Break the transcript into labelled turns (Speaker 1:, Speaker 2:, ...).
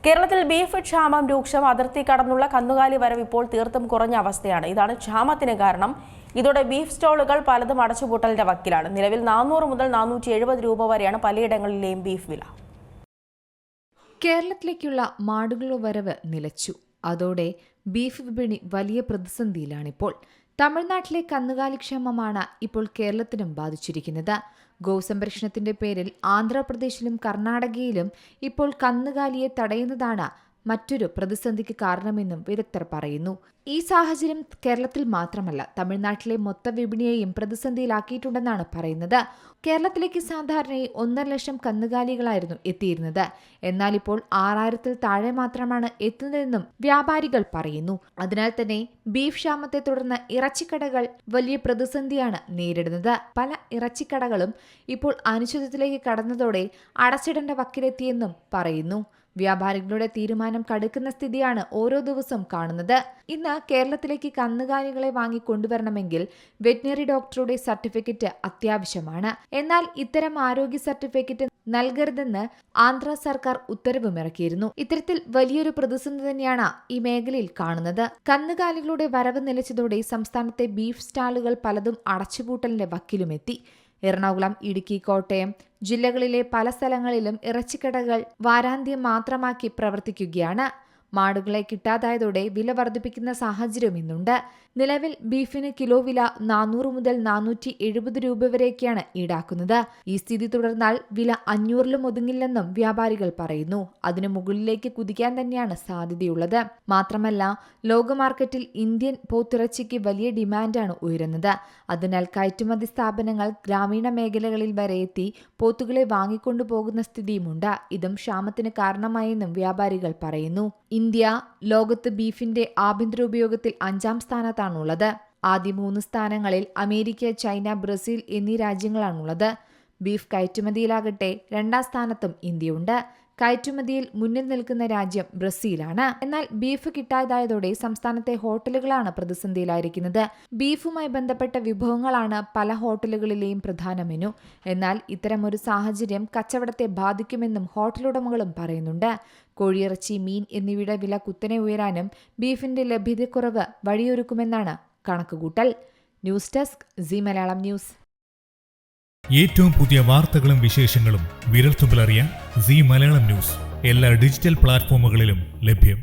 Speaker 1: കേരളത്തിൽ ബീഫ് ക്ഷാമം രൂക്ഷം. അതിർത്തി കടന്നുള്ള കന്നുകാലി വരവ് ഇപ്പോൾ തീർത്തും കുറഞ്ഞ അവസ്ഥയാണ്. ഇതാണ് ക്ഷാമത്തിന് കാരണം. ഇതോടെ ബീഫ് സ്റ്റോളുകൾ പലതും അടച്ചുപൂട്ടലിന്റെ വക്കിലാണ്. നിലവിൽ 400 മുതൽ 470 രൂപ വരെയാണ് പലയിടങ്ങളിലെയും ബീഫ് വില.
Speaker 2: കേരളത്തിലേക്കുള്ള മാടുകളുടെ വരവ് നിലച്ചു. അതോടെ ബീഫ് വിപണി വലിയ പ്രതിസന്ധിയിലാണിപ്പോൾ. തമിഴ്നാട്ടിലെ കന്നുകാലി ക്ഷാമമാണ് ഇപ്പോൾ കേരളത്തിനും ബാധിച്ചിരിക്കുന്നത്. ഗോസംരക്ഷണത്തിന്റെ പേരിൽ ആന്ധ്രാപ്രദേശിലും കർണാടകയിലും ഇപ്പോൾ കന്നുകാലിയെ തടയുന്നതാണ് മറ്റൊരു പ്രതിസന്ധിക്ക് കാരണമെന്നും വിദഗ്ധർ പറയുന്നു. ഈ സാഹചര്യം കേരളത്തിൽ മാത്രമല്ല, തമിഴ്നാട്ടിലെ മൊത്ത വിപണിയെയും പ്രതിസന്ധിയിലാക്കിയിട്ടുണ്ടെന്നാണ് പറയുന്നത്. കേരളത്തിലേക്ക് സാധാരണയായി 1.5 ലക്ഷം കന്നുകാലികളായിരുന്നു എത്തിയിരുന്നത്. എന്നാൽ ഇപ്പോൾ 6000-ൽ താഴെ മാത്രമാണ് എത്തുന്നതെന്നും വ്യാപാരികൾ പറയുന്നു. അതിനാൽ തന്നെ ബീഫ് ക്ഷാമത്തെ തുടർന്ന് ഇറച്ചിക്കടകൾ വലിയ പ്രതിസന്ധിയാണ് നേരിടുന്നത്. പല ഇറച്ചിക്കടകളും ഇപ്പോൾ അനിശ്ചിതത്വത്തിലേക്ക് കടന്നതോടെ അടച്ചിടേണ്ട വക്കിലെത്തിയെന്നും പറയുന്നു. വ്യാപാരികളുടെ തീരുമാനം കടുക്കുന്ന സ്ഥിതിയാണ് ഓരോ ദിവസവും കാണുന്നത്. ഇന്ന് കേരളത്തിലേക്ക് കന്നുകാലികളെ വാങ്ങിക്കൊണ്ടുവരണമെങ്കിൽ വെറ്റിനറി ഡോക്ടറുടെ സർട്ടിഫിക്കറ്റ് അത്യാവശ്യമാണ്. എന്നാൽ ഇത്തരം ആരോഗ്യ സർട്ടിഫിക്കറ്റ് നൽകരുതെന്ന് ആന്ധ്ര സർക്കാർ ഉത്തരവുമിറക്കിയിരുന്നു. ഇത്തരത്തിൽ വലിയൊരു പ്രതിസന്ധി തന്നെയാണ് ഈ മേഖലയിൽ കാണുന്നത്. കന്നുകാലികളുടെ വരവ് നിലച്ചതോടെ സംസ്ഥാനത്തെ ബീഫ് സ്റ്റാളുകൾ പലതും അടച്ചുപൂട്ടലിന്റെ വക്കിലുമെത്തി. എറണാകുളം, ഇടുക്കി, കോട്ടയം ജില്ലകളിലെ പല സ്ഥലങ്ങളിലും ഇറച്ചിക്കടകൾ വാരാന്ത്യം മാത്രമാക്കി പ്രവർത്തിക്കുകയാണ്. മാടുകളെ കിട്ടാതായതോടെ വില വർദ്ധിപ്പിക്കുന്ന സാഹചര്യം ഇന്നുണ്ട്. നിലവിൽ ബീഫിന് കിലോ വില 400 മുതൽ 470 രൂപ വരെയൊക്കെയാണ് ഈടാക്കുന്നത്. ഈ സ്ഥിതി തുടർന്നാൽ വില 500-ലും ഒതുങ്ങില്ലെന്നും വ്യാപാരികൾ പറയുന്നു. അതിനു മുകളിലേക്ക് കുതിക്കാൻ തന്നെയാണ് സാധ്യതയുള്ളത്. മാത്രമല്ല, ലോക മാർക്കറ്റിൽ ഇന്ത്യൻ പോത്തിറച്ചിക്ക് വലിയ ഡിമാൻഡാണ് ഉയരുന്നത്. അതിനാൽ കയറ്റുമതി സ്ഥാപനങ്ങൾ ഗ്രാമീണ മേഖലകളിൽ വരെ എത്തി പോത്തുകളെ വാങ്ങിക്കൊണ്ടുപോകുന്ന സ്ഥിതിയുമുണ്ട്. ഇതും ക്ഷാമത്തിന് കാരണമായെന്നും വ്യാപാരികൾ പറയുന്നു. ഇന്ത്യ ലോകത്ത് ബീഫിന്റെ ആഭ്യന്തര ഉപയോഗത്തിൽ 5-ാം സ്ഥാനത്താണുള്ളത്. ആദ്യ 3 സ്ഥാനങ്ങളിൽ അമേരിക്ക, ചൈന, ബ്രസീൽ എന്നീ രാജ്യങ്ങളാണുള്ളത്. ബീഫ് കയറ്റുമതിയിലാകട്ടെ 2-ാം സ്ഥാനത്തും ഇന്ത്യയുണ്ട്. കയറ്റുമതിയിൽ മുന്നിൽ നിൽക്കുന്ന രാജ്യം ബ്രസീലാണ്. എന്നാൽ ബീഫ് കിട്ടാതായതോടെ സംസ്ഥാനത്തെ ഹോട്ടലുകളാണ് പ്രതിസന്ധിയിലായിരിക്കുന്നത്. ബീഫുമായി ബന്ധപ്പെട്ട വിഭവങ്ങളാണ് പല ഹോട്ടലുകളിലെയും പ്രധാന മെനു. എന്നാൽ ഇത്തരമൊരു സാഹചര്യം കച്ചവടത്തെ ബാധിക്കുമെന്നും ഹോട്ടലുടമകളും പറയുന്നുണ്ട്. കോഴിയിറച്ചി, മീൻ എന്നിവയുടെ വില കുത്തനെ ഉയരാനും ബീഫിന്റെ ലഭ്യതക്കുറവ് വഴിയൊരുക്കുമെന്നാണ് കണക്കുകൂട്ടൽ. News desk Zee Malayalam news.
Speaker 3: ഏറ്റവും പുതിയ വാർത്തകളും വിശേഷങ്ങളും വിരൽത്തുമ്പിലറിയാൻ സീ മലയാളം ന്യൂസ് എല്ലാ ഡിജിറ്റൽ പ്ലാറ്റ്ഫോമുകളിലും ലഭ്യം.